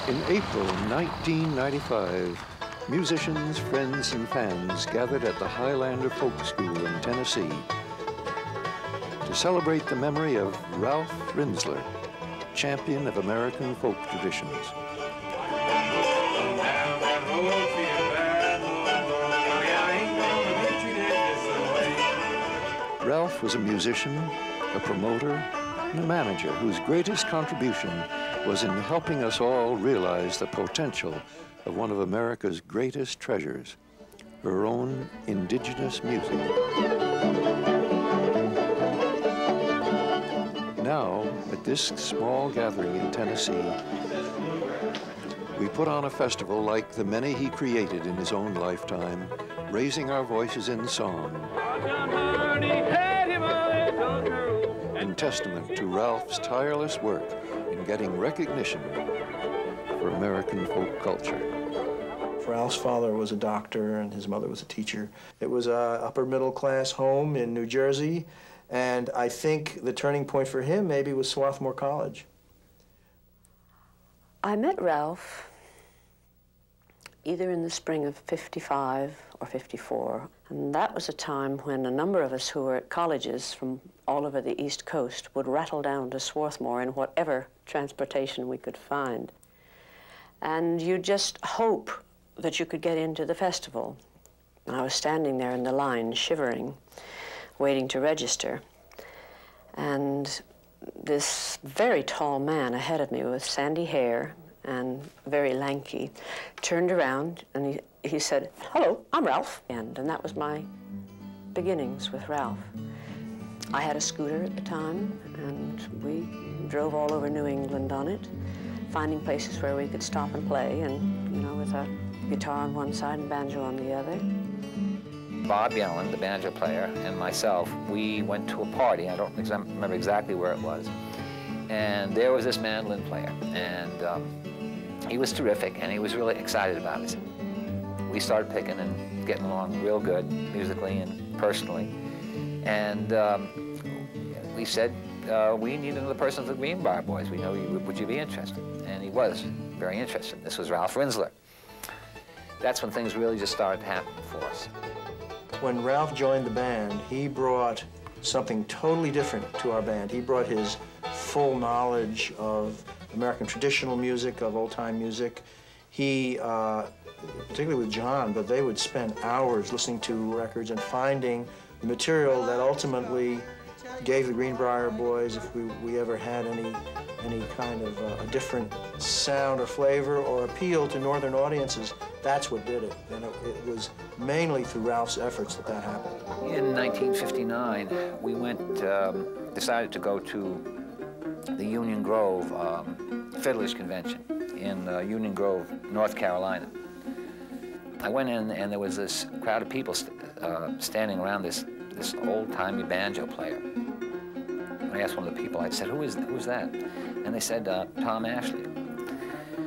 In April 1995, musicians, friends, and fans gathered at the Highlander Folk School in Tennessee to celebrate the memory of Ralph Rinzler, champion of American folk traditions. Ralph was a musician, a promoter, and a manager whose greatest contribution was in helping us all realize the potential of one of America's greatest treasures, her own indigenous music. Now, at this small gathering in Tennessee, we put on a festival like the many he created in his own lifetime, raising our voices in song, in testament to Ralph's tireless work in getting recognition for American folk culture. Ralph's father was a doctor and his mother was a teacher. It was an upper middle class home in New Jersey, and I think the turning point for him maybe was Swarthmore College. I met Ralph either in the spring of '55 or '54, and that was a time when a number of us who were at colleges from all over the East Coast would rattle down to Swarthmore in whatever transportation we could find. And you just hope that you could get into the festival. And I was standing there in the line, shivering, waiting to register. And this very tall man ahead of me with sandy hair and very lanky turned around and he said, "Hello, I'm Ralph." And that was my beginnings with Ralph. I had a scooter at the time, and we drove all over New England on it, finding places where we could stop and play, and, you know, with a guitar on one side and banjo on the other. Bob Yellen, the banjo player, and myself, we went to a party. I don't remember exactly where it was. And there was this mandolin player, and he was terrific, and he was really excited about it. We started picking and getting along real good, musically and personally. And we said, we need another person for the Greenbrier Boys. We know you, would you be interested? And he was very interested. This was Ralph Rinzler. That's when things really just started to happen for us. When Ralph joined the band, he brought something totally different to our band. He brought his full knowledge of American traditional music, of old-time music. He, particularly with John, but they would spend hours listening to records and finding the material that ultimately gave the Greenbrier Boys, if we ever had any kind of a different sound or flavor or appeal to northern audiences, that's what did it. And it was mainly through Ralph's efforts that that happened. In 1959, we decided to go to the Union Grove Fiddlers Convention in Union Grove, North Carolina. I went in, and there was this crowd of people standing around this old-timey banjo player. I asked one of the people, I said, who's that? And they said, Tom Ashley.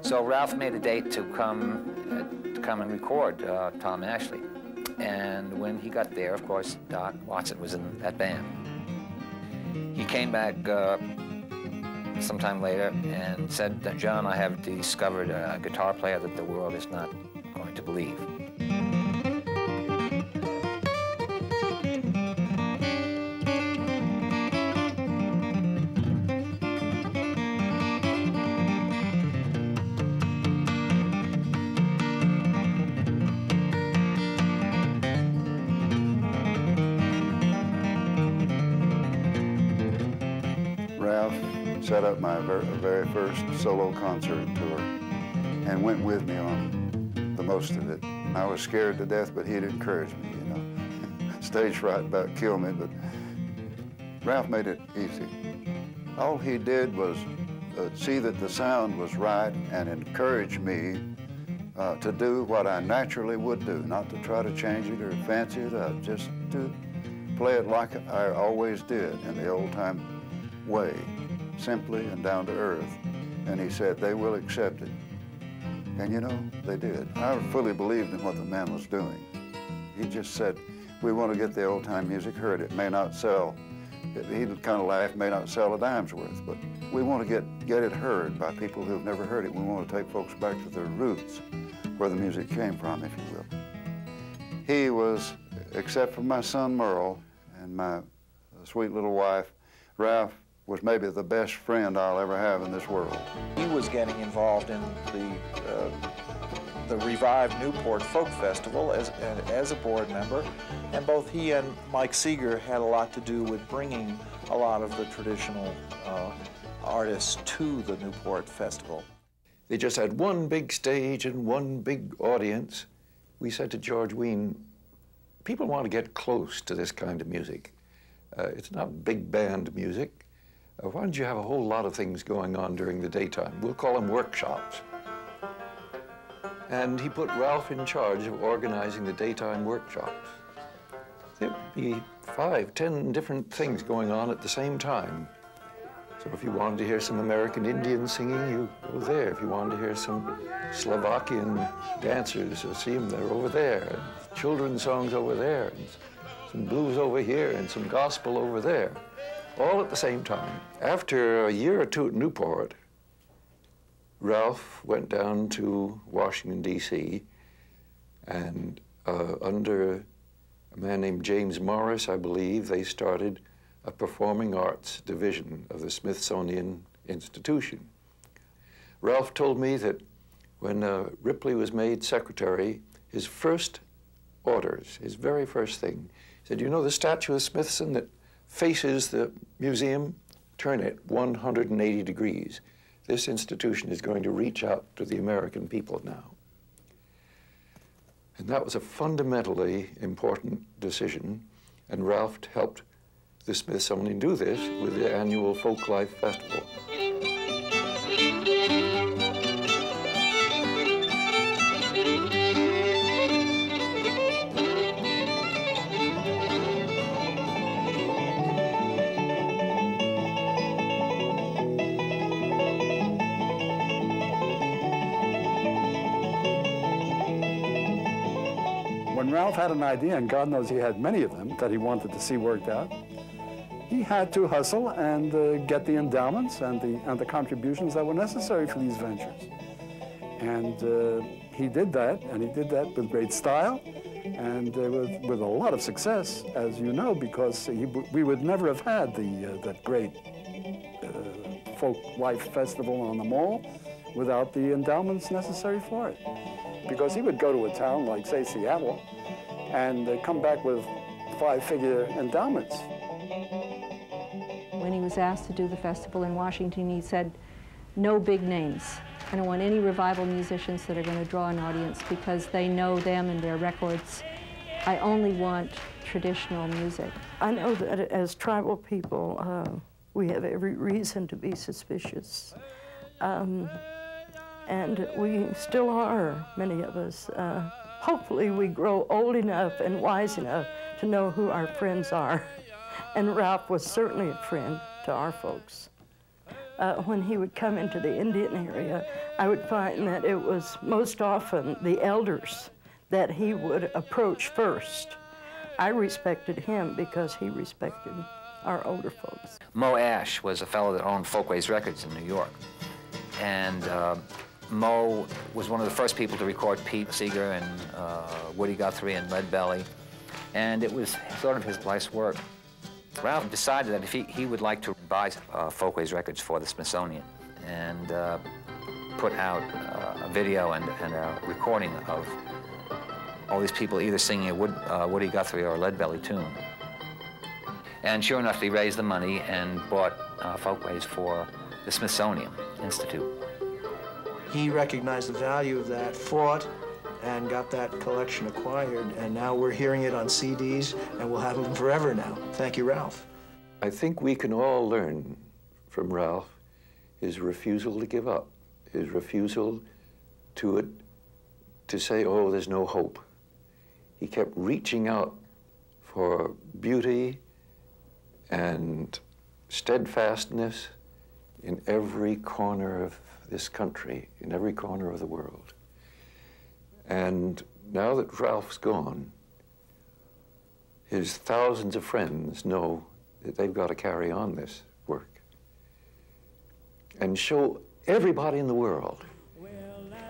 So Ralph made a date to come and record Tom Ashley. And when he got there, of course, Doc Watson was in that band. He came back sometime later and said, John, I have discovered a guitar player that the world is not going to believe. Set up my very first solo concert tour and went with me on the most of it. I was scared to death, but he'd encourage me, you know. Stage fright about killed me, but Ralph made it easy. All he did was see that the sound was right and encourage me to do what I naturally would do, not to try to change it or fancy it up, just to play it like I always did in the old-time way. Simply and down to earth. And he said, they will accept it. And you know, they did. I fully believed in what the man was doing. He just said, we want to get the old-time music heard. It may not sell, he kind of laughed, may not sell a dime's worth, but We want to get it heard by people who've never heard it. We want to take folks back to their roots, where the music came from, if you will. He was, except for my son Merle and my sweet little wife, Ralph was maybe the best friend I'll ever have in this world. He was getting involved in the revived Newport Folk Festival as a board member, and both he and Mike Seeger had a lot to do with bringing a lot of the traditional artists to the Newport Festival. They just had one big stage and one big audience. We said to George Wein, people want to get close to this kind of music. It's not big band music. Why don't you have a whole lot of things going on during the daytime? We'll call them workshops. And he put Ralph in charge of organizing the daytime workshops. There'd be 5, 10 different things going on at the same time. So if you wanted to hear some American Indian singing, you go there. If you wanted to hear some Slovakian dancers, you'll see them, they're over there. And children's songs over there, and some blues over here, and some gospel over there, all at the same time. After a year or two at Newport, Ralph went down to Washington, D.C., and under a man named James Morris, I believe, they started a performing arts division of the Smithsonian Institution. Ralph told me that when Ripley was made secretary, his first orders, his very first thing, he said, you know the statue of Smithson that faces the museum? Turn it 180 degrees. This institution is going to reach out to the American people now. And that was a fundamentally important decision, and Ralph helped the Smithsonian do this with the annual Folk Life Festival. When Ralph had an idea, and God knows he had many of them that he wanted to see worked out, he had to hustle and get the endowments and the contributions that were necessary for these ventures. And he did that, and he did that with great style and with a lot of success, as you know, because we would never have had that great Folk Life Festival on the Mall without the endowments necessary for it. Because he would go to a town like, say, Seattle, and come back with 5-figure endowments. When he was asked to do the festival in Washington, he said, no big names. I don't want any revival musicians that are going to draw an audience because they know them and their records. I only want traditional music. I know that as tribal people, we have every reason to be suspicious. And we still are, many of us. Hopefully we grow old enough and wise enough to know who our friends are. And Ralph was certainly a friend to our folks. When he would come into the Indian area, I would find that it was most often the elders that he would approach first. I respected him because he respected our older folks. Mo Ash was a fellow that owned Folkways Records in New York. And Mo was one of the first people to record Pete Seeger and Woody Guthrie and Leadbelly. And it was sort of his life's work. Ralph decided that if he would like to buy Folkways Records for the Smithsonian and put out a video and a recording of all these people either singing a Woody Guthrie or a Leadbelly tune. And sure enough, he raised the money and bought Folkways for the Smithsonian Institute. He recognized the value of that, fought, and got that collection acquired, and now we're hearing it on CDs, and we'll have them forever now. Thank you, Ralph. I think we can all learn from Ralph his refusal to give up, his refusal to say, oh, there's no hope. He kept reaching out for beauty and steadfastness in every corner of this country, in every corner of the world. And now that Ralph's gone, his thousands of friends know that they've got to carry on this work. and show everybody in the world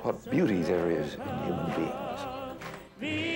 what beauty there is in human beings.